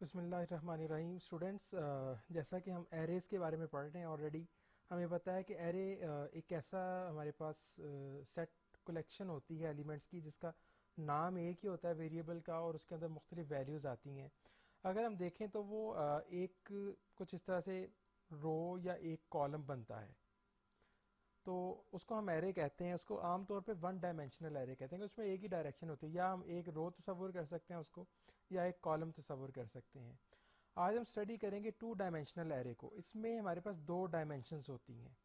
बिस्मिल्लाहिर्रहमानिर्रहीम। स्टूडेंट्स, जैसा कि हम एरेज़ के बारे में पढ़ रहे हैं ऑलरेडी, हमें पता है कि एरे एक ऐसा हमारे पास सेट कलेक्शन होती है एलिमेंट्स की जिसका नाम एक ही होता है वेरिएबल का और उसके अंदर मुख्तलिफ वैल्यूज़ आती हैं। अगर हम देखें तो वो एक कुछ इस तरह से रो या एक कॉलम बनता है, तो उसको हम एरे कहते हैं। उसको आमतौर पे वन डायमेंशनल एरे कहते हैं कि उसमें एक ही डायरेक्शन होती है, या हम एक रो तस्वुर कर सकते हैं उसको, या एक कॉलम तस्वुर कर सकते हैं। आज हम स्टडी करेंगे टू डायमेंशनल एरे को। इसमें हमारे पास दो डायमेंशंस होती हैं।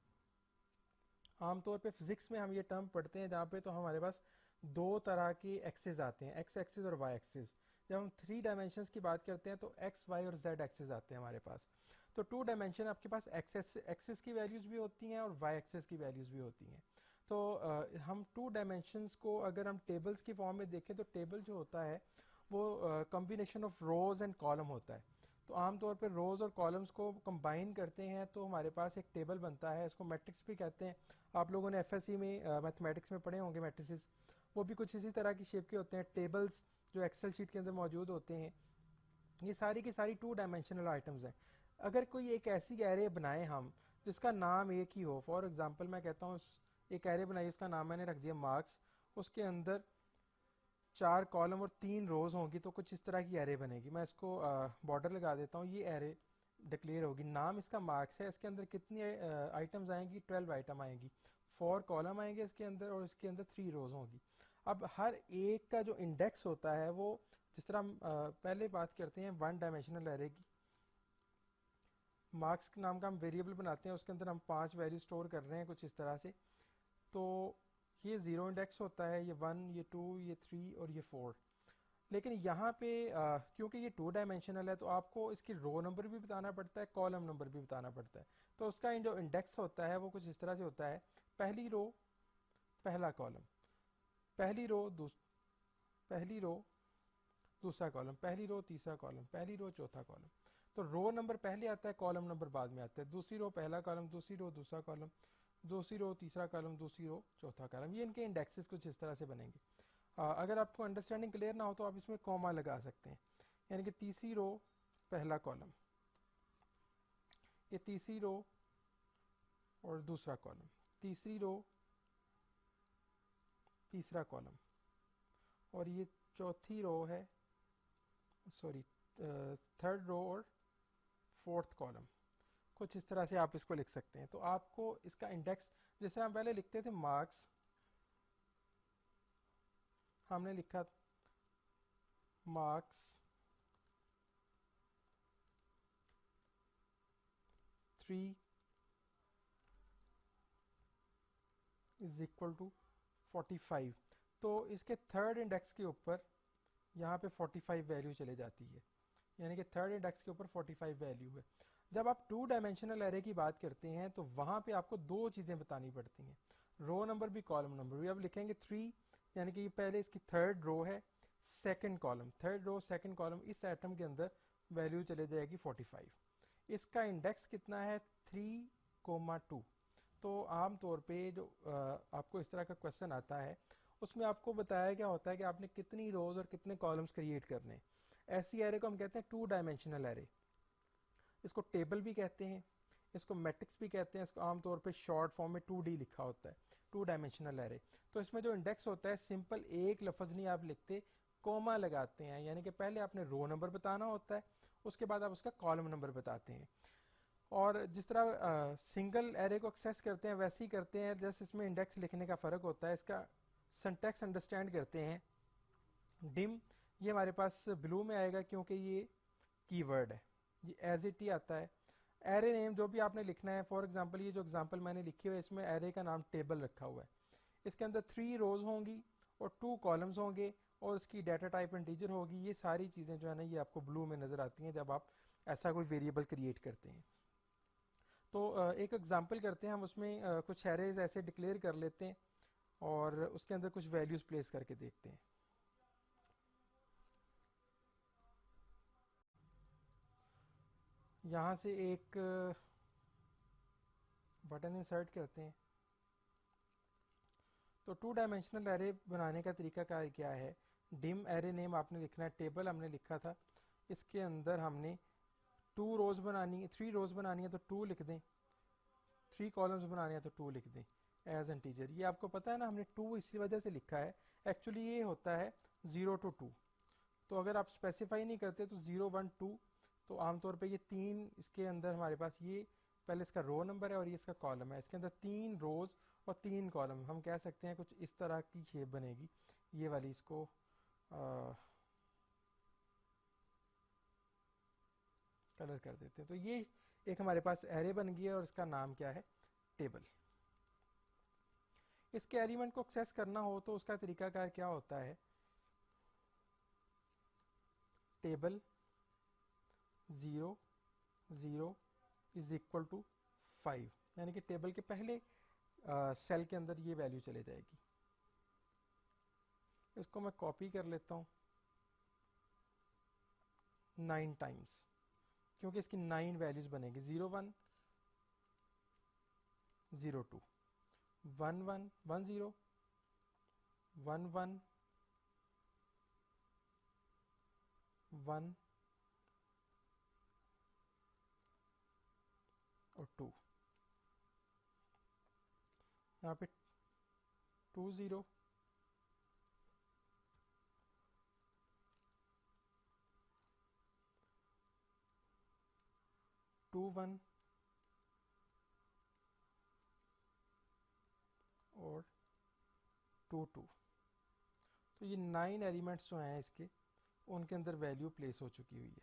आमतौर पे फिजिक्स में हम ये टर्म पढ़ते हैं जहाँ पे तो हमारे पास दो तरह के एक्सेस आते हैं, एक्स एक्सिस और वाई एक्सिस। जब हम थ्री डायमेंशंस की बात करते हैं तो एक्स वाई और जेड एक्सिस आते हैं हमारे पास। तो टू डायमेंशन आपके पास एक्स एक्सिस की वैल्यूज़ भी होती हैं और वाई एक्सिस की वैल्यूज़ भी होती हैं। तो हम टू डायमेंशंस को अगर हम टेबल्स की फॉर्म में देखें तो टेबल जो होता है वो combination of rows and column होता है। तो आमतौर पर रोज़ और कॉलम्स को कंबाइन करते हैं तो हमारे पास एक टेबल बनता है। इसको मैट्रिक्स भी कहते हैं। आप लोगों ने एफएससी में मैथमेटिक्स में पढ़े होंगे मैट्रिसेस, वो भी कुछ इसी तरह की शेप के होते हैं, टेबल्स जो एक्सेल शीट के अंदर मौजूद होते हैं। ये सारी की सारी टू डायमेंशनल आइटम्स हैं। अगर कोई एक ऐसी एरे बनाए हम जिसका नाम एक ही हो, फॉर एग्जांपल मैं कहता हूँ एक एरे बनाई, उसका नाम मैंने रख दिया मार्क्स, उसके अंदर चार कॉलम और तीन रोज होंगी, तो कुछ इस तरह की एरे बनेगी। मैं इसको बॉर्डर लगा देता हूँ। ये एरे डिक्लेयर होगी, नाम इसका मार्क्स है। इसके अंदर कितनी आइटम्स आएंगी? 12 आइटम आएंगी। 4 कॉलम आएंगे इसके अंदर और इसके अंदर 3 रोज होंगी। अब हर एक का जो इंडेक्स होता है वो, जिस तरह हम पहले बात करते हैं वन डायमेंशनल एरे की, मार्क्स नाम का हम वेरिएबल बनाते हैं, उसके अंदर हम 5 वैल्यू स्टोर कर रहे हैं कुछ इस तरह से। तो ये ज़ीरो इंडेक्स होता है, ये 1, ये 2, ये 3 और ये 4। लेकिन यहाँ पे क्योंकि ये टू डायमेंशनल है तो आपको इसकी रो नंबर भी बताना पड़ता है, कॉलम नंबर भी बताना पड़ता है। तो उसका जो इंडेक्स होता है वो कुछ इस तरह से होता है: पहली रो पहला कॉलम, पहली रो पहली रो दूसरा कॉलम, पहली रो तीसरा कॉलम, पहली रो चौथा कॉलम। तो रो नंबर पहले आता है, कॉलम नंबर बाद में आता है। दूसरी रो पहला कॉलम, दूसरी रो दूसरा कॉलम, दूसरी रो तीसरा कॉलम, दूसरी रो चौथा कॉलम। ये इनके इंडेक्सेस कुछ इस तरह से बनेंगे। अगर आपको अंडरस्टैंडिंग क्लियर ना हो तो आप इसमें कॉमा लगा सकते हैं, यानी कि तीसरी रो पहला कॉलम, ये तीसरी रो और दूसरा कॉलम, तीसरी रो तीसरा कॉलम, और ये चौथी रो है, सॉरी थर्ड रो और फोर्थ कॉलम। कुछ इस तरह से आप इसको लिख सकते हैं। तो आपको इसका इंडेक्स, जैसे हम पहले लिखते थे मार्क्स, हमने लिखा मार्क्स 3 इज इक्वल टू 45। तो इसके थर्ड इंडेक्स के ऊपर यहाँ पे 45 वैल्यू चले जाती है, यानी कि थर्ड इंडेक्स के ऊपर 45 वैल्यू है। जब आप टू डायमेंशनल एरे की बात करते हैं तो वहाँ पे आपको दो चीज़ें बतानी पड़ती हैं, रो नंबर भी कॉलम नंबर भी। अब लिखेंगे 3, यानी कि ये पहले इसकी थर्ड रो है, second column, third row second column, इस आइटम के अंदर वैल्यू चले जाएगी 45। इसका इंडेक्स कितना है? 3,2। तो आम तौर पे जो आपको इस तरह का क्वेश्चन आता है उसमें आपको बताया क्या होता है कि आपने कितनी रोज और कितने कॉलम्स क्रिएट करने हैं। ऐसी एरे को हम कहते हैं टू डायमेंशनल एरे। इसको टेबल भी कहते हैं, इसको मैट्रिक्स भी कहते हैं, इसको आमतौर पे शॉर्ट फॉर्म में 2D लिखा होता है, टू डायमेंशनल एरे। तो इसमें जो इंडेक्स होता है, सिंपल एक लफ्ज़ नहीं आप लिखते, कोमा लगाते हैं, यानी कि पहले आपने रो नंबर बताना होता है, उसके बाद आप उसका कॉलम नंबर बताते हैं। और जिस तरह सिंगल एरे को एक्सेस करते हैं वैसे ही करते हैं, जस्ट इसमें इंडेक्स लिखने का फ़र्क होता है। इसका सिंटैक्स अंडरस्टैंड करते हैं। डिम, ये हमारे पास ब्लू में आएगा क्योंकि ये कीवर्ड है, ये एज इट ही आता है। एरे नेम जो भी आपने लिखना है, फॉर एग्जांपल ये जो एग्जांपल मैंने लिखी हुई है इसमें एरे का नाम टेबल रखा हुआ है। इसके अंदर 3 रोज होंगी और 2 कॉलम्स होंगे और इसकी डाटा टाइप इंटीजर होगी। ये सारी चीज़ें जो है ना ये आपको ब्लू में नज़र आती हैं जब आप ऐसा कोई वेरिएबल क्रिएट करते हैं। तो एक एग्जांपल करते हैं हम, उसमें कुछ एरेज ऐसे डिक्लेयर कर लेते हैं और उसके अंदर कुछ वैल्यूज़ प्लेस करके देखते हैं। यहाँ से एक बटन इंसर्ट करते हैं। तो टू डायमेंशनल एरे बनाने का तरीका क्या है? डिम एरे नेम आपने लिखना है, टेबल हमने लिखा था, इसके अंदर हमने 2 रोज बनानी है, 3 रोज बनानी है तो 2 लिख दें, 3 कॉलम्स बनाने हैं तो 2 लिख दें एज इंटीजर। ये आपको पता है ना, हमने 2 इसी वजह से लिखा है, एक्चुअली ये होता है 0 to 2। तो अगर आप स्पेसिफाई नहीं करते तो 0 1 2, तो आमतौर पे ये 3 इसके अंदर हमारे पास, ये पहले इसका रो नंबर है और ये इसका कॉलम है, इसके अंदर 3 रोज और 3 कॉलम, हम कह सकते हैं कुछ इस तरह की शेप बनेगी ये वाली। इसको कलर कर देते हैं। तो ये एक हमारे पास एरे बन गया और इसका नाम क्या है, टेबल। इसके एलिमेंट को एक्सेस करना हो तो उसका तरीकाकार क्या होता है, टेबल 0 0 इज इक्वल टू 5, यानी कि टेबल के पहले सेल के अंदर ये वैल्यू चले जाएगी। इसको मैं कॉपी कर लेता हूँ 9 टाइम्स, क्योंकि इसकी 9 वैल्यूज बनेगी, 0 1 0 2 1 1 1 0 1 1 1 और 2, यहाँ पे 2 0 2 1 और 2 2। तो ये 9 एलिमेंट्स जो हैं इसके, उनके अंदर वैल्यू प्लेस हो चुकी हुई है।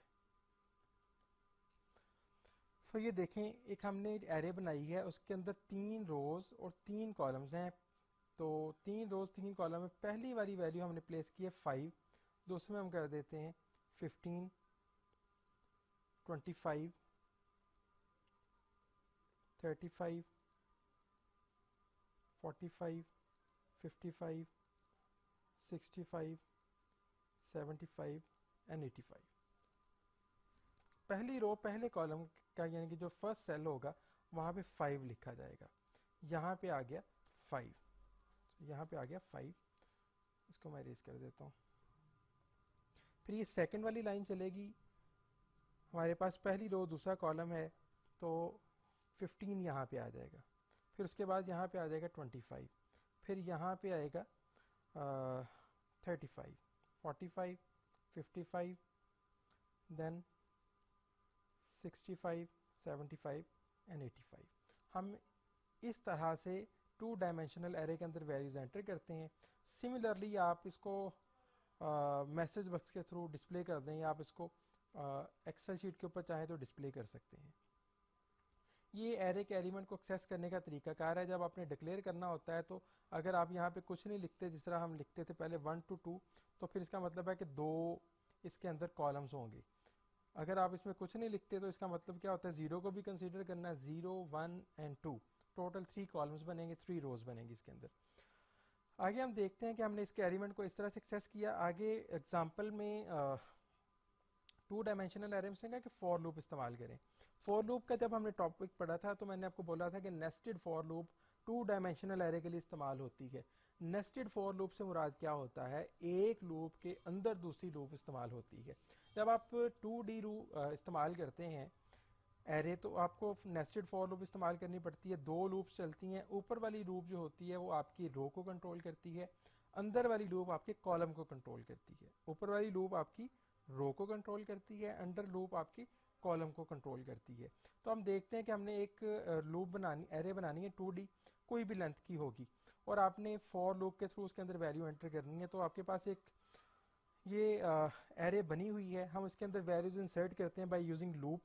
सो ये देखें, एक हमने एरे बनाई है, उसके अंदर 3 रोज और 3 कॉलम्स हैं। तो 3 रोज 3 कॉलम में पहली वाली वैल्यू हमने प्लेस की है 5, दूसरे में हम कर देते हैं 15 25 35 45 55 65 75 एंड 85। पहली रो पहले कॉलम का, यानी कि जो फर्स्ट सेल होगा वहाँ पे 5 लिखा जाएगा। यहाँ पे आ गया 5, यहाँ पे आ गया 5, इसको मैं इरेज कर देता हूँ। फिर ये सेकंड वाली लाइन चलेगी, हमारे पास पहली रो दूसरा कॉलम है तो 15 यहाँ पे आ जाएगा। फिर उसके बाद यहाँ पे आ जाएगा 25, फिर यहाँ पे आएगा 35 45 55 देन 65 75 एंड 85। हम इस तरह से 2 डायमेंशनल एरे के अंदर वैल्यूज एंटर करते हैं। सिमिलरली आप इसको मैसेज बॉक्स के थ्रू डिस्प्ले कर दें, या आप इसको एक्सेल शीट के ऊपर चाहें तो डिस्प्ले कर सकते हैं। ये एरे के एलिमेंट को एक्सेस करने का तरीकाकार है। जब आपने डिक्लेयर करना होता है तो अगर आप यहाँ पे कुछ नहीं लिखते, जिस तरह हम लिखते थे पहले 1 to 2, तो फिर इसका मतलब है कि 2 इसके अंदर कॉलम्स होंगे। अगर आप इसमें कुछ नहीं लिखते तो इसका मतलब क्या होता है, 0 को भी कंसीडर करना है, 0 1 एंड 2, टोटल 3 कॉलम्स बनेंगे, 3 रोज बनेंगी इसके अंदर। आगे हम देखते हैं कि हमने इसके एलिमेंट को इस तरह से एक्सेस किया। आगे एग्जाम्पल में 2 डायमेंशनल एरे में कि फॉर लूप इस्तेमाल करें। फॉर लूप का जब हमने टॉपिक पढ़ा था तो मैंने आपको बोला था कि nested for loop 2 dimensional array के लिए इस्तेमाल होती है। नेस्टेड फॉर लूप से मुराद क्या होता है, एक लूप के अंदर दूसरी लूप इस्तेमाल होती है। जब आप 2D इस्तेमाल करते हैं एरे, तो आपको नेस्टेड फॉर लूप इस्तेमाल करनी पड़ती है। 2 लूप्स चलती हैं, ऊपर वाली लूप जो होती है वो आपकी रो को कंट्रोल करती है, अंदर वाली लूप आपके कॉलम को कंट्रोल करती है। ऊपर वाली लूप आपकी रो को कंट्रोल करती है, अंडर लूप आपकी कॉलम को कंट्रोल करती है। तो हम देखते हैं कि हमने एक लूप बनानी, एरे बनानी है 2D, कोई भी लेंथ की होगी, और आपने फॉर लूप के थ्रू उसके अंदर वैल्यू एंटर करनी है। तो आपके पास एक ये एरे बनी हुई है, हम इसके अंदर वैल्यूज इंसर्ट करते हैं बाय यूजिंग लूप।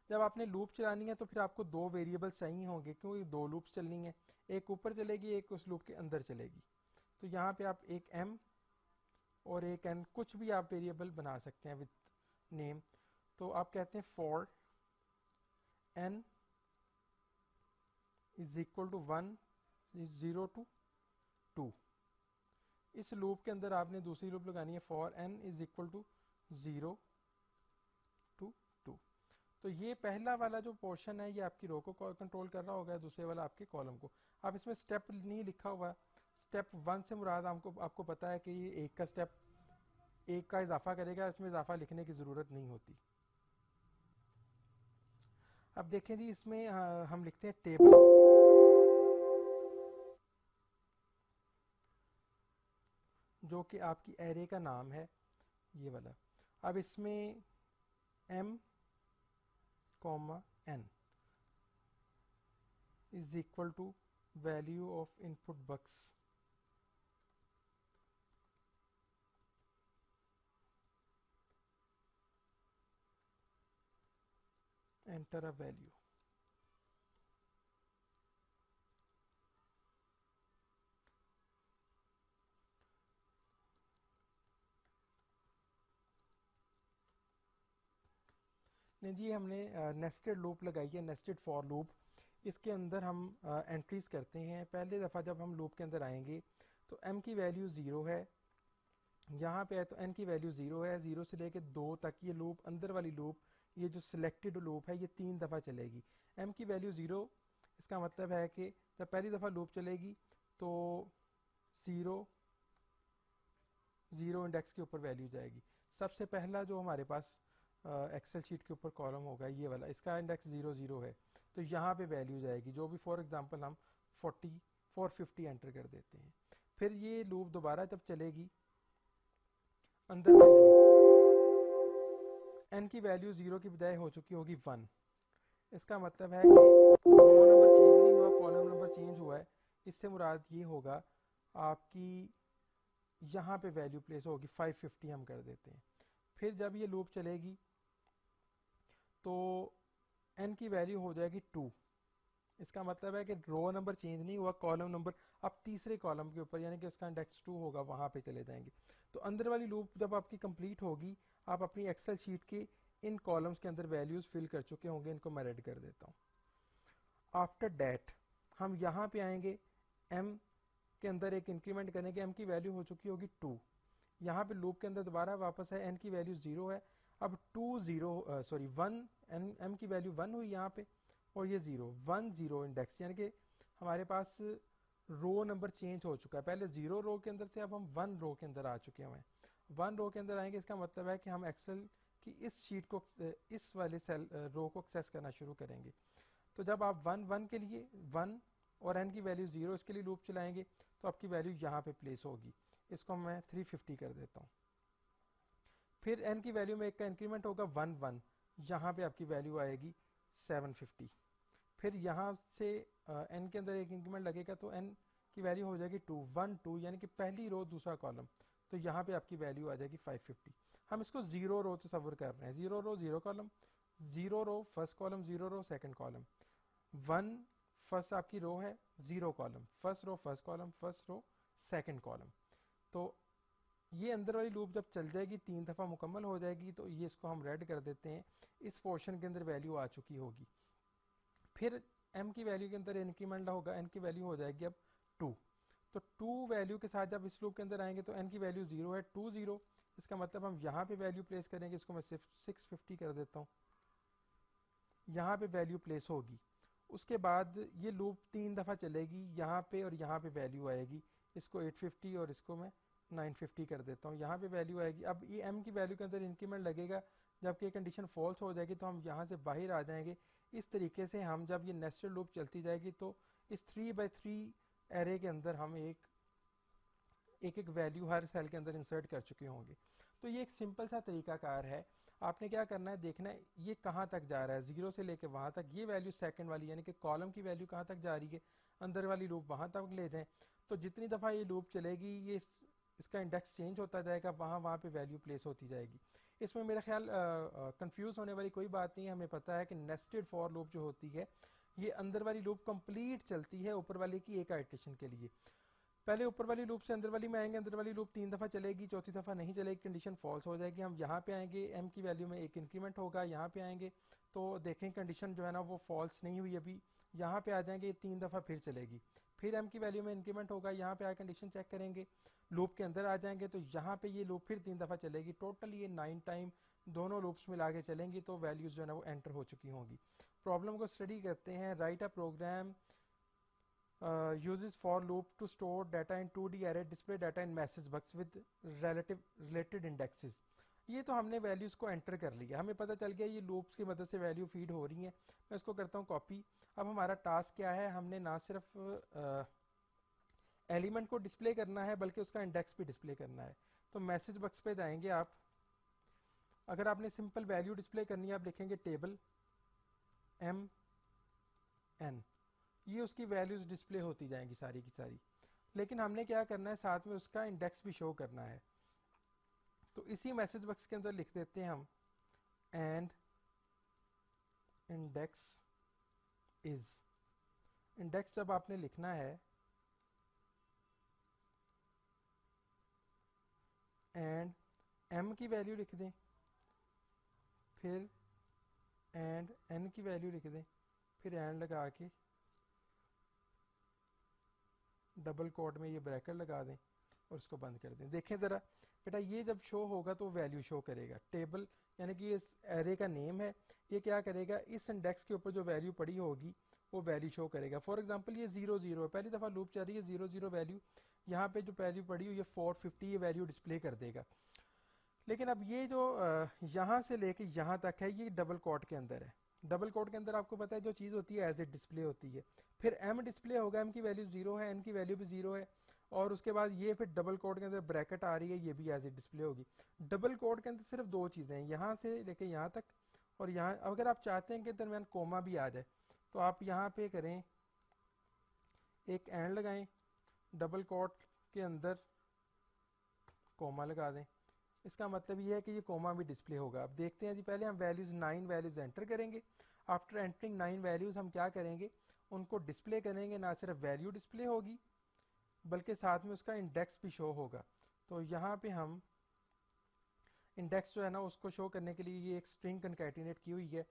जब आपने लूप चलानी है तो फिर आपको 2 वेरिएबल्स चाहिए होंगे, क्योंकि 2 लूप्स चलनी है, एक ऊपर चलेगी एक उस लूप के अंदर चलेगी। तो यहाँ पे आप एक m और एक n, कुछ भी आप वेरिएबल बना सकते हैं विद नेम। तो आप कहते हैं for n is equal to 1 0 to 2। इस लूप के अंदर आपने दूसरी लूप लगानी है for n is equal to 0 to 2। तो ये पहला वाला जो पोर्शन है ये आपकी रो को कंट्रोल कर रहा होगा, दूसरे वाला आपके कॉलम को। आप इसमें स्टेप नहीं लिखा हुआ, स्टेप 1 से मुराद आपको पता है कि ये एक का स्टेप एक का इजाफा करेगा, इसमें इजाफा लिखने की ज़रूरत नहीं होती। अब देखें जी, इसमें हम लिखते हैं टेबल, जो कि आपकी एरे का नाम है, ये वाला। अब इसमें m comma n is equal to value of input box, enter a value. नहीं जी, हमने नेस्टेड लूप लगाई है, नेस्टेड फॉर लूप। इसके अंदर हम एंट्रीज करते हैं। पहले दफ़ा जब हम लूप के अंदर आएंगे तो m की वैल्यू 0 है, यहाँ पे है तो n की वैल्यू 0 है। 0 से लेके 2 तक ये लूप, अंदर वाली लूप, ये जो सिलेक्टेड लूप है, ये 3 दफ़ा चलेगी। m की वैल्यू 0, इसका मतलब है कि जब पहली दफ़ा लूप चलेगी तो 0 0 इंडेक्स के ऊपर वैल्यू जाएगी। सबसे पहला जो हमारे पास एक्सेल शीट के ऊपर कॉलम होगा ये वाला, इसका इंडेक्स 0 0 है, तो यहाँ पे वैल्यू जाएगी, जो भी फॉर एग्जांपल हम 40 450 एंटर कर देते हैं। फिर ये लूप दोबारा जब चलेगी, अंदर वाली लूप, n की वैल्यू 0 की बजाय हो चुकी होगी 1। इसका मतलब है कि रो नंबर चेंज नहीं हुआ, कॉलम नंबर चेंज हुआ है। इससे मुराद ये होगा आपकी यहाँ पे वैल्यू प्लेस होगी, 550 हम कर देते हैं। फिर जब ये लूप चलेगी तो n की वैल्यू हो जाएगी 2। इसका मतलब है कि रो नंबर चेंज नहीं हुआ, कॉलम नंबर अब तीसरे कॉलम के ऊपर, यानी कि उसका इंडेक्स 2 होगा, वहाँ पे चले जाएंगे। तो अंदर वाली लूप जब आपकी कंप्लीट होगी, आप अपनी एक्सेल शीट के इन कॉलम्स के अंदर वैल्यूज फिल कर चुके होंगे। इनको मैं रेड कर देता हूँ। आफ्टर डैट हम यहाँ पे आएंगे, m के अंदर एक इंक्रीमेंट करेंगे, m की वैल्यू हो चुकी होगी 2। यहाँ पे लूप के अंदर दोबारा वापस है, n की वैल्यू 0 है। अब 1 m की वैल्यू 1 हुई यहाँ पे, और ये 0 1 0 इंडेक्स, यानी कि हमारे पास रो नंबर चेंज हो चुका है। पहले 0 रो के अंदर थे, अब हम 1 रो के अंदर आ चुके हैं। 1 रो के अंदर आएंगे, इसका मतलब है कि हम एक्सेल की इस शीट को, इस वाले सेल रो को एक्सेस करना शुरू करेंगे। तो जब आप 1 1 के लिए 1 और n की वैल्यू 0, इसके लिए लूप चलाएंगे, तो आपकी वैल्यू यहाँ पे प्लेस होगी। इसको मैं 350 कर देता हूँ। फिर n की वैल्यू में एक का इंक्रीमेंट होगा 1 1, यहाँ पे आपकी वैल्यू आएगी 750। फिर यहाँ से n के अंदर एक इंक्रीमेंट लगेगा, तो n की वैल्यू हो जाएगी 2 1 2, यानी कि पहली रो दूसरा कॉलम, तो यहाँ पे आपकी वैल्यू आ जाएगी 550। हम इसको 0 रो तस्वर कर रहे हैं, 0 row 0 column, 0 row first column, 0 row second column, 1 first आपकी रो है, 0 column, first row first column, first row second column. तो ये अंदर वाली लूप जब चल जाएगी, 3 दफ़ा मुकम्मल हो जाएगी, तो ये इसको हम रेड कर देते हैं। इस पोर्शन के अंदर वैल्यू आ चुकी होगी। फिर m की वैल्यू के अंदर इंक्रीमेंट होगा, n की वैल्यू हो जाएगी अब 2। तो 2 वैल्यू के साथ जब इस लूप के अंदर आएंगे तो n की वैल्यू 0 है, 2 0। इसका मतलब हम यहाँ पे वैल्यू प्लेस करेंगे, इसको मैं सिर्फ 650 कर देता हूँ, यहाँ पे वैल्यू प्लेस होगी। उसके बाद ये लूप 3 दफ़ा चलेगी, यहाँ पे और यहाँ पे वैल्यू आएगी। इसको 850 और इसको मैं 950 कर देता हूँ, यहाँ पे वैल्यू आएगी। अब ये m की वैल्यू के अंदर इंक्रीमेंट लगेगा, जबकि कंडीशन फॉल्स हो जाएगी तो हम यहाँ से बाहर आ जाएंगे। इस तरीके से हम जब ये नेस्टेड लूप चलती जाएगी तो इस 3x3 एरे के अंदर हम एक एक वैल्यू हर सेल के अंदर इंसर्ट कर चुके होंगे। तो ये एक सिंपल सा तरीकाकार है। आपने क्या करना है, देखना है ये कहाँ तक जा रहा है, 0 से लेके वहाँ तक। ये वैल्यू सेकंड वाली, यानी कि कॉलम की वैल्यू कहाँ तक जा रही है, अंदर वाली लूप वहाँ तक ले जाएं। तो जितनी दफ़ा ये लूप चलेगी, ये इसका इंडेक्स चेंज होता जाएगा, वहाँ पे वैल्यू प्लेस होती जाएगी। इसमें मेरा ख्याल कंफ्यूज होने वाली कोई बात नहीं है। हमें पता है कि नेस्टेड फॉर लूप जो होती है, ये अंदर वाली लूप कंप्लीट चलती है ऊपर वाले की एक आइटरेशन के लिए। पहले ऊपर वाली लूप से अंदर वाली में आएंगे, अंदर वाली लूप 3 दफ़ा चलेगी, चौथी दफ़ा नहीं चलेगी, कंडीशन फॉल्स हो जाएगी। हम यहाँ पे आएंगे, m की वैल्यू में एक इंक्रीमेंट होगा, यहाँ पे आएंगे तो देखें कंडीशन जो है ना वो फॉल्स नहीं हुई अभी। यहाँ पे आ जाएंगे, 3 दफ़ा फिर चलेगी। फिर m की वैल्यू में इंक्रीमेंट होगा, यहाँ पे आए कंडीशन चेक करेंगे, लूप के अंदर आ जाएंगे तो यहाँ पे ये लूप फिर 3 दफ़ा चलेगी। टोटल ये 9 टाइम दोनों लूप्स मिला के चलेंगी, तो वैल्यूज जो है ना वो एंटर हो चुकी होंगी। प्रॉब्लम को स्टडी करते हैं। Write a program uses for loop to store data in 2D array, display data in message box with related indexes. ये तो हमने वैल्यूज़ को एंटर कर लिया, हमें पता चल गया ये लूप्स की मदद से वैल्यू फीड हो रही है। मैं इसको करता हूँ कॉपी। अब हमारा टास्क क्या है, हमने ना सिर्फ एलिमेंट को डिस्प्ले करना है बल्कि उसका इंडेक्स भी डिस्प्ले करना है। तो मैसेज बॉक्स पे जाएंगे आप, अगर आपने सिंपल वैल्यू डिस्प्ले करनी है आप लिखेंगे टेबल एम एन, ये उसकी वैल्यूज़ डिस्प्ले होती जाएंगी सारी की सारी। लेकिन हमने क्या करना है, साथ में उसका इंडेक्स भी शो करना है। तो इसी मैसेज बॉक्स के अंदर लिख देते हैं हम एंड इंडेक्स इज। इंडेक्स जब आपने लिखना है एंड m की वैल्यू लिख दें, फिर एंड n की वैल्यू लिख दें, फिर एंड लगा के डबल कोट में ये ब्रैकेट लगा दें और उसको बंद कर दें। देखें ज़रा बेटा, ये जब शो होगा तो वैल्यू शो करेगा। टेबल यानी कि इस एरे का नेम है, ये क्या करेगा, इस इंडेक्स के ऊपर जो वैल्यू पड़ी होगी वो वैल्यू शो करेगा। फॉर एग्जांपल ये 0 0 है, पहली दफ़ा लूप चल रही है, 0 0 वैल्यू, यहाँ पे जो वैल्यू पड़ी हुई है 450, ये वैल्यू डिस्प्ले कर देगा। लेकिन अब ये जो यहाँ से लेके यहाँ तक है, ये डबल कोट के अंदर है। डबल कोट के अंदर आपको पता है जो चीज़ होती है एज इट डिस्प्ले होती है। फिर m डिस्प्ले होगा, m की वैल्यू 0 है, n की वैल्यू भी 0 है, और उसके बाद ये फिर डबल कोट के अंदर ब्रैकेट आ रही है, ये भी एज इट डिस्प्ले होगी। डबल कोट के अंदर सिर्फ दो चीज़ें हैं, यहाँ से लेके यहाँ तक, और यहाँ अगर आप चाहते हैं कि दरमियान कोमा भी आ जाए तो आप यहाँ पे करें, एक एंड लगाएं, डबल कोट के अंदर कोमा लगा दें। इसका मतलब ये है कि ये कोमा भी डिस्प्ले होगा। अब देखते हैं जी, पहले हम वैल्यूज़ 9 वैल्यूज़ एंटर करेंगे। आफ्टर एंटरिंग 9 वैल्यूज़ हम क्या करेंगे, उनको डिस्प्ले करेंगे। ना सिर्फ वैल्यू डिस्प्ले होगी बल्कि साथ में उसका इंडेक्स भी शो होगा। तो यहाँ पे हम इंडेक्स जो है ना उसको शो करने के लिए ये एक स्ट्रिंग कनकैटिनेट की हुई है।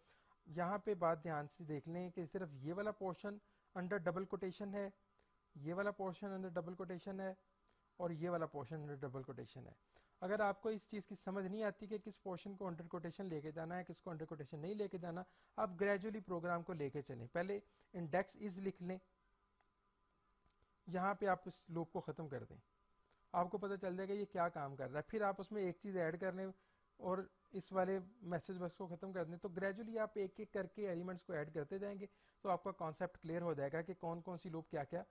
यहाँ पे बात ध्यान से देख लें कि सिर्फ ये वाला पोर्शन अंडर डबल कोटेशन है, ये वाला पोर्शन अंडर डबल कोटेशन है, और ये वाला पोर्शन अंडर डबल कोटेशन है। अगर आपको इस चीज़ की समझ नहीं आती कि किस पोर्शन को अंडर कोटेशन लेके जाना है, किसको अंडर कोटेशन नहीं लेके जाना, आप ग्रेजुअली प्रोग्राम को लेके चलें। पहले इंडेक्स इज लिख लें, यहाँ पे आप इस लूप को ख़त्म कर दें, आपको पता चल जाएगा ये क्या काम कर रहा है। फिर आप उसमें एक चीज़ ऐड कर लें और इस वाले मैसेज बॉक्स को ख़त्म कर दें। तो ग्रेजुअली आप एक एक करके एलिमेंट्स को ऐड करते जाएंगे तो आपका कॉन्सेप्ट क्लियर हो जाएगा कि कौन कौन सी लूप क्या क्या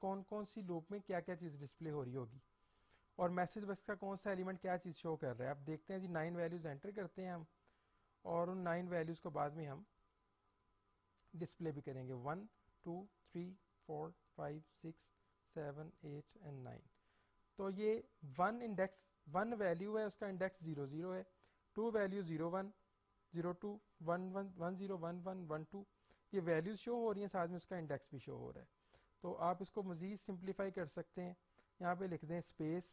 कौन कौन सी लूप में क्या क्या चीज़ डिस्प्ले हो रही होगी और मैसेज बॉक्स का कौन सा एलिमेंट क्या चीज़ शो कर रहा है। अब देखते हैं जी, 9 वैल्यूज़ एंटर करते हैं हम, और उन 9 वैल्यूज़ को बाद में हम डिस्प्ले भी करेंगे। 1 2 3 4 5 6 7 8 एंड 9। तो ये 1 इंडेक्स 1 वैल्यू है, उसका इंडेक्स 0 0 है, 2 वैल्यू 0 1 0 2 1 1 1 0 1 1 1 2, ये वैल्यूज शो हो रही हैं, साथ में उसका इंडेक्स भी शो हो रहा है। तो आप इसको मज़ीद सिंप्लीफाई कर सकते हैं, यहाँ पे लिख दें स्पेस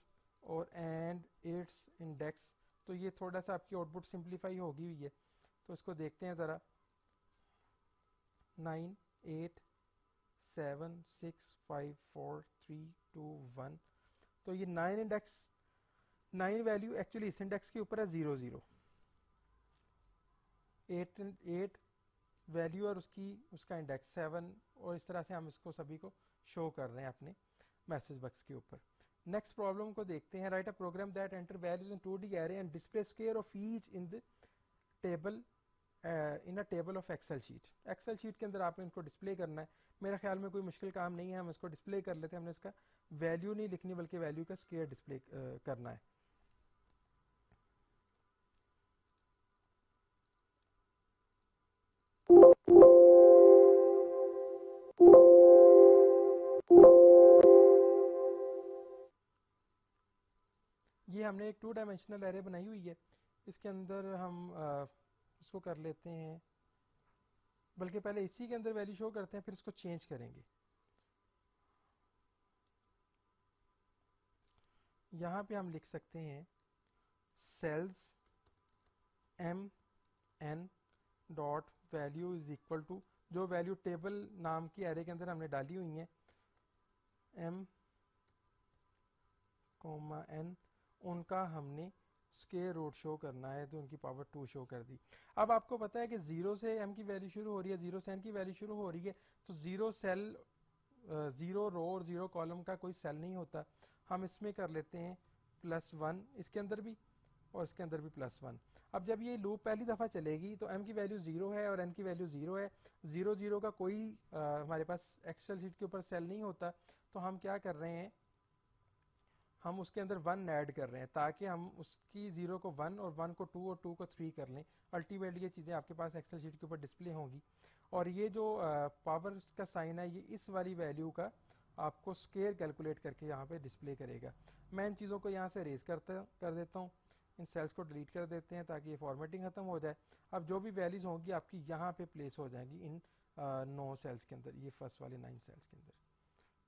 और एंड इट्स इंडेक्स। तो ये थोड़ा सा आपकी आउटपुट सिंप्लीफाई होगी हुई है। तो इसको देखते हैं ज़रा, 9 8 7 6 5 4 3 2 1। तो ये 9 इंडेक्स 9 वैल्यू एक्चुअली इस इंडेक्स के ऊपर है 0 0, 8 वैल्यू और उसका इंडेक्स 7, और इस तरह से हम इसको सभी को शो कर रहे हैं अपने मैसेज बॉक्स के ऊपर। नेक्स्ट प्रॉब्लम को देखते हैं। Write a program that enter values in 2D array and display square of each in the table in a table of excel sheet. Excel sheet के अंदर आपने इनको डिस्प्ले करना है। मेरा ख्याल में कोई मुश्किल काम नहीं है, हम इसको डिस्प्ले कर लेते हैं। हमने इसका वैल्यू नहीं लिखनी बल्कि वैल्यू का स्क्वायर डिस्प्ले करना है। ये हमने एक 2 डायमेंशनल एरे बनाई हुई है, इसके अंदर हम इसको कर लेते हैं, बल्कि पहले इसी के अंदर वैल्यू शो करते हैं फिर इसको चेंज करेंगे। यहाँ पे हम लिख सकते हैं cells m n dot value is equal to, जो वैल्यू टेबल नाम की एरे के अंदर हमने डाली हुई है, एम कोमा एन, उनका हमने स्क्वायर रूट शो करना है, तो उनकी पावर 2 शो कर दी। अब आपको पता है कि 0 से m की वैल्यू शुरू हो रही है, 0 से n की वैल्यू शुरू हो रही है, तो 0 सेल ज़ीरो रो और ज़ीरो कॉलम का कोई सेल नहीं होता, हम इसमें कर लेते हैं +1, इसके अंदर भी और इसके अंदर भी +1। अब जब ये लूप पहली दफ़ा चलेगी तो m की वैल्यू 0 है और n की वैल्यू 0 है, 0 0 का कोई हमारे पास एक्सेल शीट के ऊपर सेल नहीं होता, तो हम क्या कर रहे हैं, हम उसके अंदर 1 ऐड कर रहे हैं ताकि हम उसकी 0 को 1 और 1 को 2 और 2 को 3 कर लें। अल्टीमेटली ये चीज़ें आपके पास एक्सेल शीट के ऊपर डिस्प्ले होंगी और ये जो पावर का साइन है ये इस वाली वैल्यू का आपको स्क्वायर कैलकुलेट करके यहाँ पे डिस्प्ले करेगा। मैं इन चीज़ों को यहाँ से रेज कर देता हूँ, इन सेल्स को डिलीट कर देते हैं ताकि ये फॉर्मेटिंग ख़त्म हो जाए। अब जो भी वैल्यूज़ होंगी आपकी यहाँ पे प्लेस हो जाएंगी इन 9 सेल्स के अंदर, ये फर्स्ट वाले 9 सेल्स के अंदर।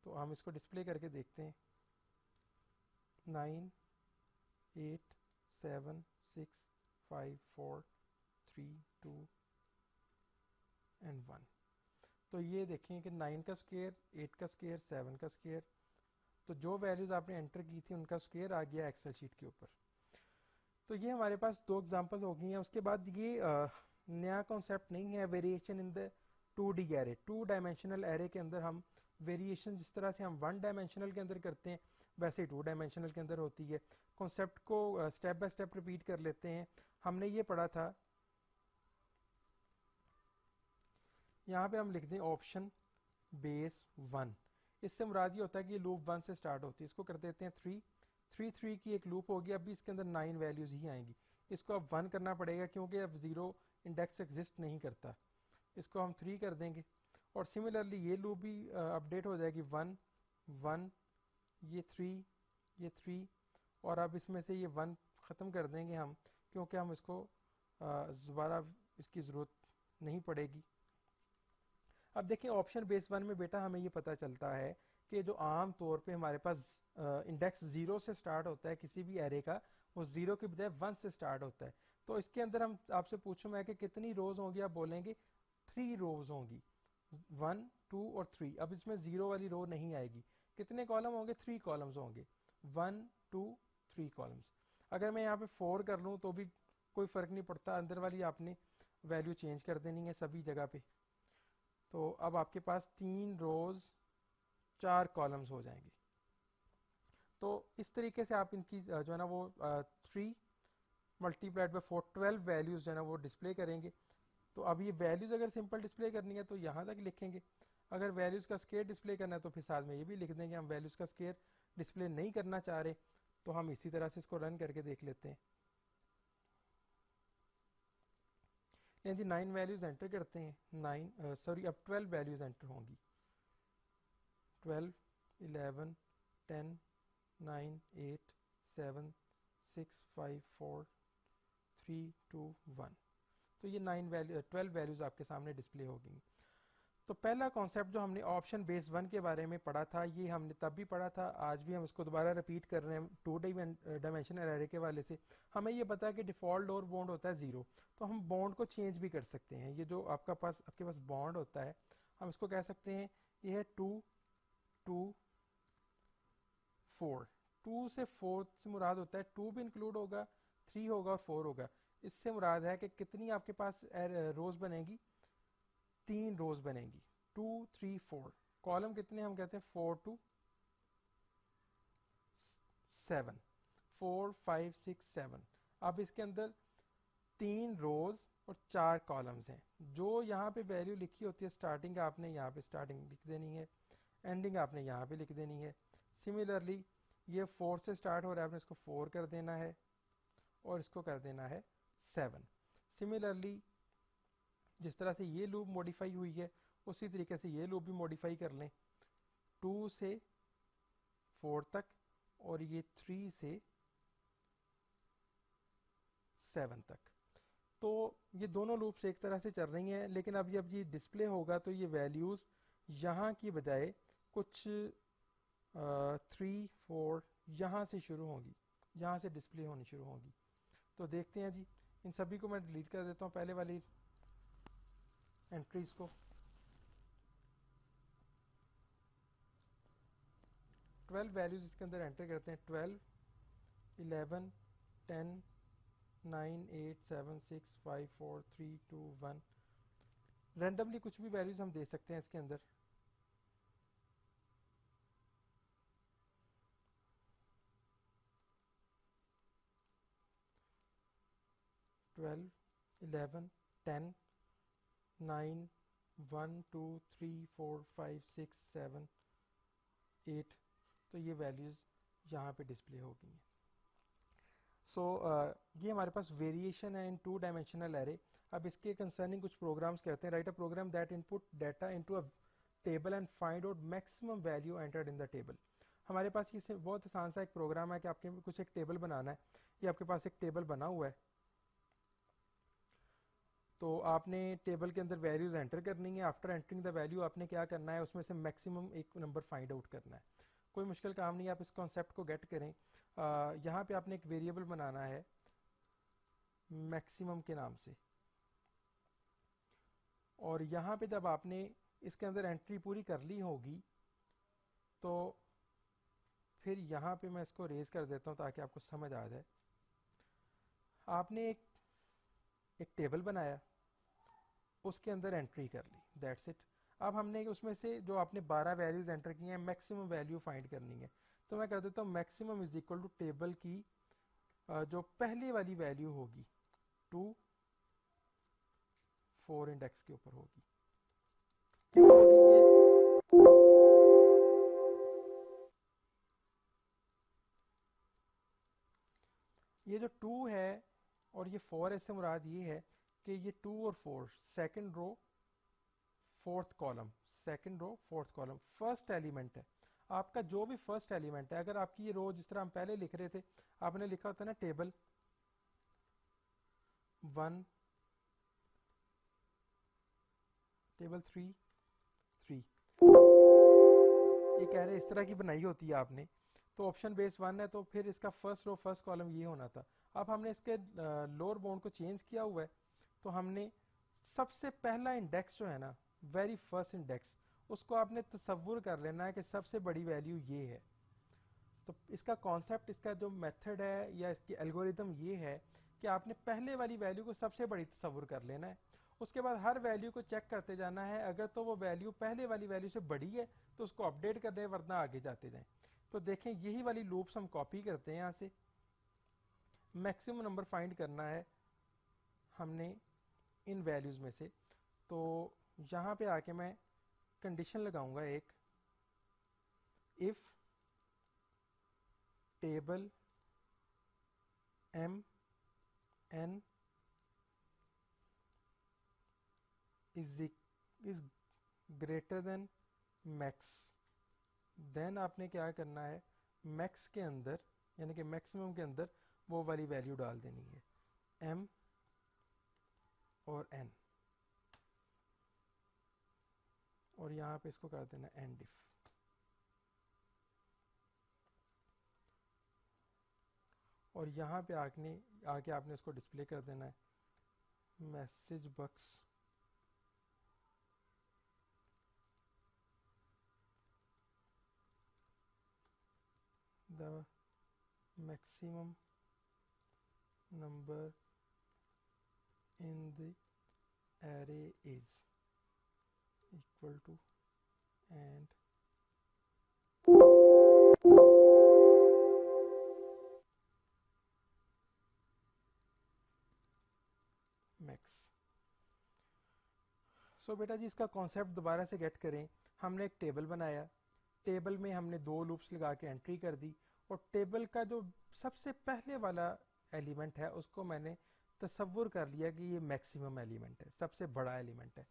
तो हम इसको डिस्प्ले करके देखते हैं। 9 8 7 6 5 4 3 2 एंड 1। तो ये देखें कि 9 का स्क्वायर, 8 का स्क्वायर, 7 का स्क्वायर, तो जो वैल्यूज़ आपने एंटर की थी उनका स्क्वायर आ गया एक्सेल शीट के ऊपर। तो ये हमारे पास 2 एग्जांपल हो गई हैं। उसके बाद ये नया कॉन्सेप्ट नहीं है variation in the 2D array. 2 dimensional array के अंदर हम वेरिएशन जिस तरह से हम 1 डायमेंशनल के अंदर करते हैं वैसे 2 डायमेंशनल के अंदर होती है। कॉन्सेप्ट को स्टेप बाय स्टेप रिपीट कर लेते हैं। हमने ये पढ़ा था, यहाँ पे हम लिख दें ऑप्शन बेस 1। इससे मुराद ये होता है कि लूप 1 से स्टार्ट होती है। इसको कर देते हैं 3 3 3 की एक लूप होगी। अभी इसके अंदर 9 वैल्यूज़ ही आएंगी। इसको अब 1 करना पड़ेगा क्योंकि अब 0 इंडेक्स एग्जिस्ट नहीं करता। इसको हम 3 कर देंगे और सिमिलरली ये लूप भी अपडेट हो जाएगी 1 1, ये 3, ये 3 और अब इसमें से ये 1 ख़त्म कर देंगे हम क्योंकि हम इसको दोबारा इसकी ज़रूरत नहीं पड़ेगी। अब देखिए ऑप्शन बेस 1 में बेटा हमें ये पता चलता है कि जो आम तौर पे हमारे पास इंडेक्स 0 से स्टार्ट होता है किसी भी एरे का, वो 0 की बजाय 1 से स्टार्ट होता है। तो इसके अंदर हम आपसे पूछूं मैं कि कितनी रोज होंगी, आप बोलेंगे 3 रोज होंगी, 1 2 और 3। अब इसमें 0 वाली रो नहीं आएगी। कितने कॉलम होंगे, 3 कॉलम्स होंगे, 1 2 3 कॉलम्स। अगर मैं यहाँ पे 4 कर लूँ तो भी कोई फ़र्क नहीं पड़ता, अंदर वाली आपने वैल्यू चेंज कर देनी है सभी जगह पे। तो अब आपके पास 3 रोज 4 कॉलम्स हो जाएंगे। तो इस तरीके से आप इनकी जो है ना वो 3 मल्टीप्लाइड बाय 4 12 वैल्यूज़ जो है ना वो डिस्प्ले करेंगे। तो अब ये वैल्यूज़ अगर सिंपल डिस्प्ले करनी है तो यहाँ तक लिखेंगे, अगर वैल्यूज़ का स्क्वायर डिस्प्ले करना है तो फिर साथ में ये भी लिख देंगे। हम वैल्यूज़ का स्क्वायर डिस्प्ले नहीं करना चाह रहे तो हम इसी तरह से इसको रन करके देख लेते हैं। नहीं जी, 9 वैल्यूज़ एंटर करते हैं, 9 सॉरी अब 12 वैल्यूज़ एंटर होंगी, 12 11 10 9 8 7 6 5 4 3 2 1। तो ये 12 वैल्यूज़ आपके सामने डिस्प्ले होगी। तो पहला कॉन्सेप्ट जो हमने ऑप्शन बेस 1 के बारे में पढ़ा था, ये हमने तब भी पढ़ा था, आज भी हम इसको दोबारा रिपीट कर रहे हैं 2 डायमेंशनल एरे के वाले से। हमें ये पता है कि डिफ़ॉल्ट लोअर बाउंड होता है 0, तो हम बाउंड को चेंज भी कर सकते हैं। ये जो आपके पास बाउंड होता है, हम इसको कह सकते हैं ये है 2 2 4। 2 से 4 से मुराद होता है 2 भी इंक्लूड होगा, 3 होगा और 4 होगा। इससे मुराद है कि कितनी आपके पास रोज बनेगी, 3 रोज बनेगी, 2 3 4। कॉलम कितने हम कहते हैं 4 to 7, 4 5 6 7। अब इसके अंदर 3 रोज और 4 कॉलम्स हैं। जो यहाँ पे वैल्यू लिखी होती है स्टार्टिंग, आपने यहाँ पे स्टार्टिंग लिख देनी है, एंडिंग आपने यहाँ पे लिख देनी है। सिमिलरली ये 4 से स्टार्ट हो रहा है, आपने इसको 4 कर देना है और इसको कर देना है 7। सिमिलरली जिस तरह से ये लूप मॉडिफाई हुई है उसी तरीके से ये लूप भी मॉडिफाई कर लें, 2 से 4 तक और ये 3 से 7 तक। तो ये दोनों लूप्स एक तरह से चल रही हैं, लेकिन अब ये डिस्प्ले होगा तो ये वैल्यूज़ यहाँ की बजाय कुछ 3 4 यहाँ से शुरू होंगी, यहाँ से डिस्प्ले होनी शुरू होंगी। तो देखते हैं जी, इन सभी को मैं डिलीट कर देता हूँ पहले वाली एंट्रीज को। ट्वेल्व वैल्यूज इसके अंदर एंटर करते हैं, 12 11 10 9 8 7 6 5 4 3 2 1। रैंडमली कुछ भी वैल्यूज हम दे सकते हैं इसके अंदर। 12 11 10 9 1 2 3 4 5 6 7 8, तो ये वैल्यूज़ यहाँ पे डिस्प्ले हो गई हैं। सो ये हमारे पास वेरिएशन है इन 2 डायमेंशनल एरे। अब इसके कंसर्निंग कुछ प्रोग्राम्स कहते हैं, write a program that input data into a table and find out maximum value entered in the table. हमारे पास ये बहुत आसान सा एक प्रोग्राम है कि आपके कुछ एक टेबल बनाना है। ये आपके पास एक टेबल बना हुआ है, तो आपने टेबल के अंदर वैल्यूज एंटर करनी है। आफ्टर एंटरिंग द वैल्यू आपने क्या करना है, उसमें से मैक्सिमम एक नंबर फाइंड आउट करना है। कोई मुश्किल काम नहीं है, आप इस कॉन्सेप्ट को गेट करें। यहाँ पे आपने एक वेरिएबल बनाना है मैक्सिमम के नाम से, और यहाँ पे जब आपने इसके अंदर एंट्री पूरी कर ली होगी तो फिर यहाँ पे मैं इसको रेज कर देता हूँ ताकि आपको समझ आ जाए। आपने एक टेबल बनाया, उसके अंदर एंट्री कर ली, दैट्स इट। अब हमने उसमें से जो आपने 12 वैल्यूज एंटर की हैं, मैक्सिमम वैल्यू फाइंड करनी है। तो मैं कर देता हूँ maximum is equal to table की जो पहले वाली वैल्यू होगी 2 4 इंडेक्स के ऊपर होगी। क्यों होगी ये जो 2 है और ये 4 है, इससे मुराद ये है कि ये 2 और 4 second row fourth column, second row fourth column first element है। आपका जो भी फर्स्ट एलिमेंट है, अगर आपकी ये रो जिस तरह हम पहले लिख रहे थे, आपने लिखा होता है ना टेबल 1 टेबल 3 3, ये कह रहे इस तरह की बनाई होती है आपने, तो ऑप्शन बेस 1 है तो फिर इसका फर्स्ट रो फर्स्ट कॉलम ये होना था। अब हमने इसके लोअर बाउंड को चेंज किया हुआ है, तो हमने सबसे पहला इंडेक्स जो है ना, वेरी फर्स्ट इंडेक्स, उसको आपने तसव्वुर कर लेना है कि सबसे बड़ी वैल्यू ये है। तो इसका कॉन्सेप्ट, इसका जो मेथड है या इसकी एल्गोरिदम ये है कि आपने पहले वाली वैल्यू को सबसे बड़ी तसव्वुर कर लेना है। उसके बाद हर वैल्यू को चेक करते जाना है, अगर तो वो वैल्यू पहले वाली वैल्यू से बड़ी है तो उसको अपडेट कर दें, वरना आगे जाते जाएं। तो देखें यही वाली लूप्स हम कॉपी करते हैं, यहाँ से मैक्सिमम नंबर फाइंड करना है हमने इन वैल्यूज में से। तो यहाँ पे आके मैं कंडीशन लगाऊंगा एक, if table m n is greater than max, then आपने क्या करना है, मैक्स के अंदर यानी कि मैक्सिमम के अंदर वो वाली वैल्यू डाल देनी है, m और n, और यहाँ पे इसको कर देना एंड इफ। और यहाँ पे आके आपने इसको डिस्प्ले कर देना है message box the maximum number in the array is equal to and max। सो बेटा जी इसका कॉन्सेप्ट दोबारा से गेट करें। हमने एक टेबल बनाया, टेबल में हमने 2 लूप्स लगा के एंट्री कर दी, और टेबल का जो सबसे पहले वाला एलिमेंट है उसको मैंने तसव्वुर कर लिया कि ये मैक्सिमम एलिमेंट है, सबसे बड़ा एलिमेंट है।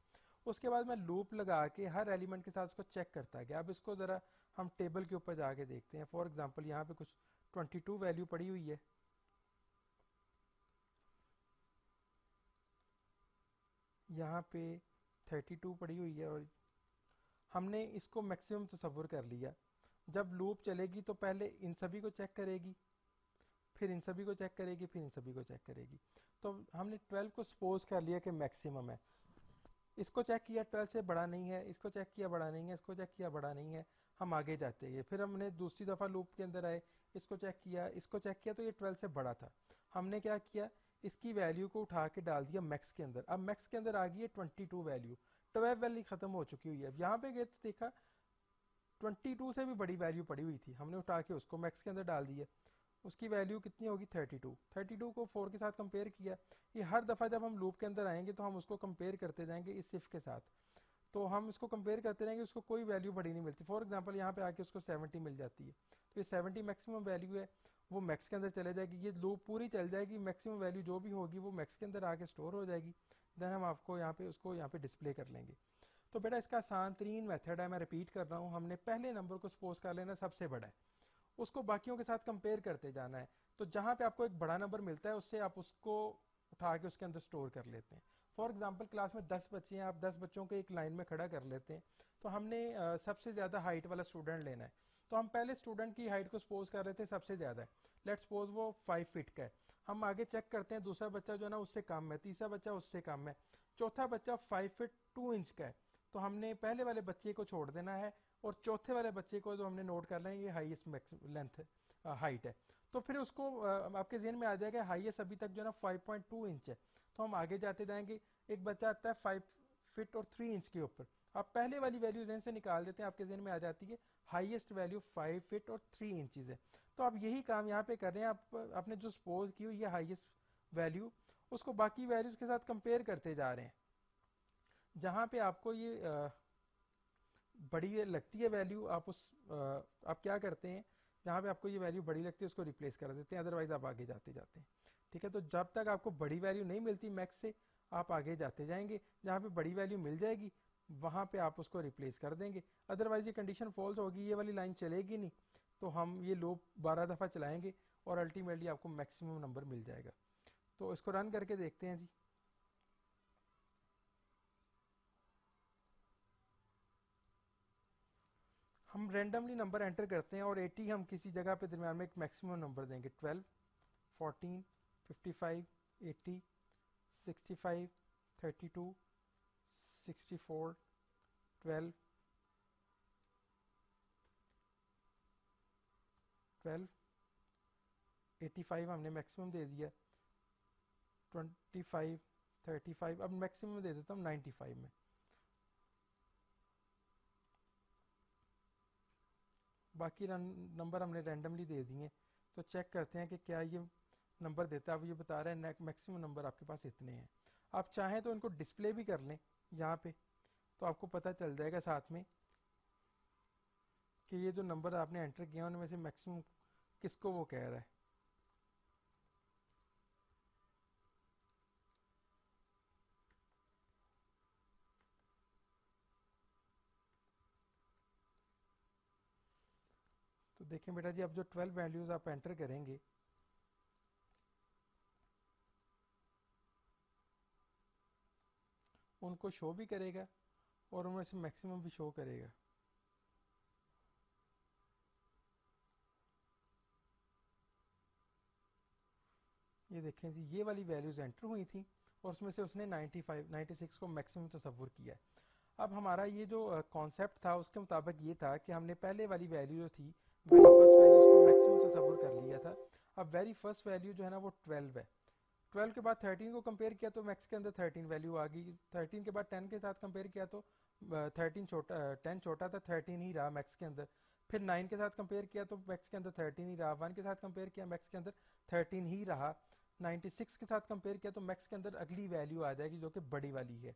उसके बाद मैं लूप लगा के हर एलिमेंट के साथ उसको चेक करता गया। अब इसको ज़रा हम टेबल के ऊपर जाके देखते हैं। फॉर एग्जांपल यहाँ पे कुछ 22 वैल्यू पड़ी हुई है, यहाँ पे 32 पड़ी हुई है, और हमने इसको मैक्सिमम तसव्वुर कर लिया। जब लूप चलेगी तो पहले इन सभी को चेक करेगी, फिर इन सभी को चेक करेगी, फिर इन सभी को चेक करेगी। तो हमने 12 को सपोज कर लिया कि मैक्सिमम है, इसको चेक किया 12 से बड़ा नहीं है, इसको चेक किया बड़ा नहीं है, इसको चेक किया बड़ा नहीं है, हम आगे जाते गए। फिर हमने दूसरी दफ़ा लूप के अंदर आए, इसको चेक किया, इसको चेक किया, तो ये 12 से बड़ा था। हमने क्या किया, इसकी वैल्यू को उठा के डाल दिया मैक्स के अंदर। अब मैक्स के अंदर आ गई है 22 वैल्यू, 12 वैल्यू खत्म हो चुकी हुई है। अब यहाँ पे गए तो देखा 22 से भी बड़ी वैल्यू पड़ी हुई थी, हमने उठा के उसको मैक्स के अंदर डाल दिया। उसकी वैल्यू कितनी होगी 32। 32 को 4 के साथ कंपेयर किया। ये हर दफ़ा जब हम लूप के अंदर आएंगे तो हम उसको कंपेयर करते जाएंगे इस इफ के साथ। तो हम इसको कंपेयर करते रहेंगे, उसको कोई वैल्यू बड़ी नहीं मिलती। फॉर एग्जांपल यहाँ पे आके उसको 70 मिल जाती है, तो ये 70 मैक्सिमम वैल्यू है, वो मैक्स के अंदर चले जाएगी। ये लूप पूरी चल जाएगी, मैक्सिमम वैल्यू जो भी होगी वो मैक्स के अंदर आके स्टोर हो जाएगी। देन हम आपको यहाँ पे उसको यहाँ पे डिस्प्ले कर लेंगे। तो बेटा इसका आसान तरीन मेथड है, मैं रिपीट कर रहा हूँ। हमने पहले नंबर को सपोज कर लेना सबसे बड़ा है, उसको बाकियों के साथ कंपेयर करते जाना है। तो जहाँ पे आपको एक बड़ा नंबर मिलता है उससे आप उसको उठा के उसके अंदर स्टोर कर लेते हैं। फॉर एग्जांपल क्लास में 10 बच्चे हैं, आप 10 बच्चों को एक लाइन में खड़ा कर लेते हैं। तो हमने सबसे ज़्यादा हाइट वाला स्टूडेंट लेना है। तो हम पहले स्टूडेंट की हाइट को सपोज कर रहे थे सबसे ज़्यादा है, लेट्स सपोज वो 5 फीट का है। हम आगे चेक करते हैं, दूसरा बच्चा जो है ना उससे कम है, तीसरा बच्चा उससे कम है, चौथा बच्चा 5 फीट 2 इंच का है। तो हमने पहले वाले बच्चे को छोड़ देना है और चौथे वाले बच्चे को जो हमने नोट करना है ये हाईएस्ट लेंथ हाइट है। तो फिर उसको आपके जहन में आ जाएगा हाईएस्ट अभी तक जो है ना 5.2 इंच है। तो हम आगे जाते जाएंगे, एक बच्चा आता है 5 फीट और 3 इंच के ऊपर। आप पहले वाली वैल्यू जहन से निकाल देते हैं, आपके जहन में आ जाती है हाईएस्ट वैल्यू 5 फीट और 3 इंचेस है। तो आप यही काम यहाँ पे कर रहे हैं, आप आपने जो सपोज की हुई है हाईएस्ट वैल्यू, उसको बाकी वैल्यूज के साथ कंपेयर करते जा रहे हैं। जहाँ पे आपको ये बड़ी लगती है वैल्यू, आप क्या करते हैं, जहाँ पे आपको ये वैल्यू बड़ी लगती है उसको रिप्लेस कर देते हैं, अदरवाइज आप आगे जाते जाते हैं। ठीक है, तो जब तक आपको बड़ी वैल्यू नहीं मिलती मैक्स से, आप आगे जाते जाएंगे। जहाँ पे बड़ी वैल्यू मिल जाएगी वहाँ पे आप उसको रिप्लेस कर देंगे, अदरवाइज ये कंडीशन फॉल्स होगी, ये वाली लाइन चलेगी नहीं। तो हम ये लूप 12 दफ़ा चलाएंगे और अल्टीमेटली आपको मैक्सिमम नंबर मिल जाएगा। तो इसको रन करके देखते हैं जी। हम रैंडमली नंबर एंटर करते हैं और 80 हम किसी जगह पे दरमियान में एक मैक्सिमम नंबर देंगे। 12, 14, 55, 80, 65, 32, 64, 12, 12, 85 हमने मैक्सिमम दे दिया, 25, 35, अब मैक्सिमम दे देता हूँ 95 में। बाकी नंबर हमने रैंडमली दे दिए। तो चेक करते हैं कि क्या ये नंबर देता है। अब ये बता रहा है मैक्सिमम नंबर आपके पास इतने हैं। आप चाहें तो इनको डिस्प्ले भी कर लें यहाँ पे, तो आपको पता चल जाएगा साथ में कि ये जो नंबर आपने एंटर किया उनमें से मैक्सिमम किसको वो कह रहा है। तो देखें बेटा जी, अब जो 12 वैल्यूज आप एंटर करेंगे, उनको शो भी करेगा और उनमें से मैक्सिमम भी शो करेगा। ये देखें जी, ये वाली वैल्यूज एंटर हुई थी और उसमें से उसने 95 96 को मैक्सिमम तस्वुर किया है। अब हमारा ये जो कॉन्सेप्ट था उसके मुताबिक ये था कि हमने पहले वाली वैल्यू जो थी वेरी फर्स्ट वैल्यू उसको मैक्सिमम तस्वुर कर लिया था। अब वेरी फर्स्ट वैल्यू जो है ना वो 12 है। 12 के बाद 13 को कंपेयर किया तो मैक्स के अंदर 13 वैल्यू आ गई। 13 के बाद 10 के साथ कंपेयर किया तो 10 छोटा था, 13 ही रहा मैक्स के अंदर। फिर 9 के साथ कंपेयर किया तो मैक्स के अंदर 13 ही रहा। 1 के साथ कंपेयर किया मैक्स के अंदर 13 ही रहा। 96 के साथ कंपेयर किया तो मैक्स के अंदर अगली वैल्यू आ जाएगी जो कि बड़ी वाली है।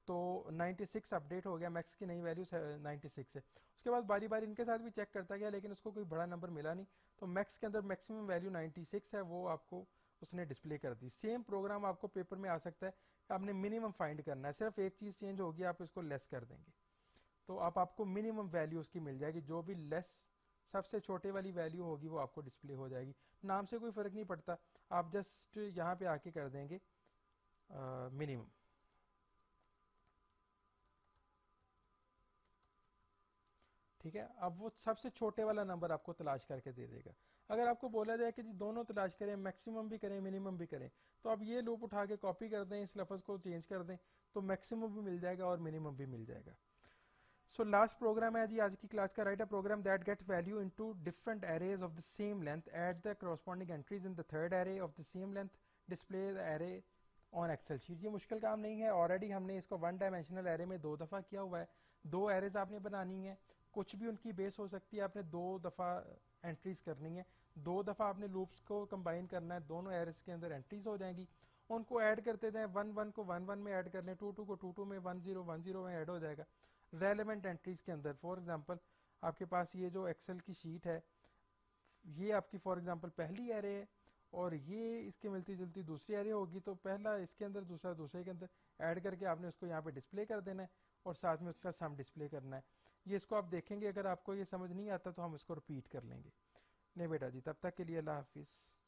तो 96 अपडेट हो गया, मैक्स की नई वैल्यू 96 है। उसके बाद बारी बारी इनके साथ भी चेक करता गया लेकिन उसको कोई बड़ा नंबर मिला नहीं। तो मैक्स के अंदर मैक्सिमम वैल्यू 96 है, वो आपको उसने डिस्प्ले कर दी। सेम प्रोग्राम आपको पेपर में आ सकता है, आपने मिनिमम फाइंड करना है, सिर्फ एक चीज़ चेंज होगी, आप इसको लेस कर देंगे तो आपको मिनिमम वैल्यू उसकी मिल जाएगी। जो भी लेस सबसे छोटे वाली वैल्यू होगी वो आपको डिस्प्ले हो जाएगी। नाम से कोई फ़र्क नहीं पड़ता, आप जस्ट यहाँ पे आके कर देंगे मिनिमम। ठीक है, अब वो सबसे छोटे वाला नंबर आपको तलाश करके दे देगा। अगर आपको बोला जाए कि जी दोनों तलाश करें, मैक्सिमम भी करें मिनिमम भी करें, तो आप ये लूप उठा के कॉपी कर दें, इस लफ्ज़ को चेंज कर दें तो मैक्सिमम भी मिल जाएगा और मिनिमम भी मिल जाएगा। सो लास्ट प्रोग्राम है जी आज की क्लास का, write a program that get value into different arrays of the same length at the corresponding entries in the third array of the same length, display the array on excel sheet. ये मुश्किल काम नहीं है, already हमने इसको one dimensional array में 2 दफ़ा किया हुआ है। 2 एरेज आपने बनानी है, कुछ भी उनकी बेस हो सकती है, आपने 2 दफ़ा एंट्रीज करनी है। 2 दफ़ा आपने लूप्स को कंबाइन करना है, दोनों एरेस के अंदर एंट्रीज हो जाएंगी, उनको ऐड करते जाएं, 1 1 को 1 1 में ऐड कर लें, 2 2 को 2 2 में, 1 0 1 0 में ऐड हो जाएगा रेलेवेंट एंट्रीज के अंदर। फॉर एग्जांपल आपके पास ये जो एक्सेल की शीट है, ये आपकी फॉर एग्जांपल पहली एरे है और ये इसके मिलती जुलती दूसरी एरे होगी, तो पहला इसके अंदर दूसरा दूसरे के अंदर ऐड करके आपने उसको यहाँ पे डिस्प्ले कर देना है और साथ में उसका सम डिस्प्ले करना है। ये इसको आप देखेंगे, अगर आपको ये समझ नहीं आता तो हम इसको रिपीट कर लेंगे। नहीं बेटा जी, तब तक के लिए अल्लाह हाफिज़।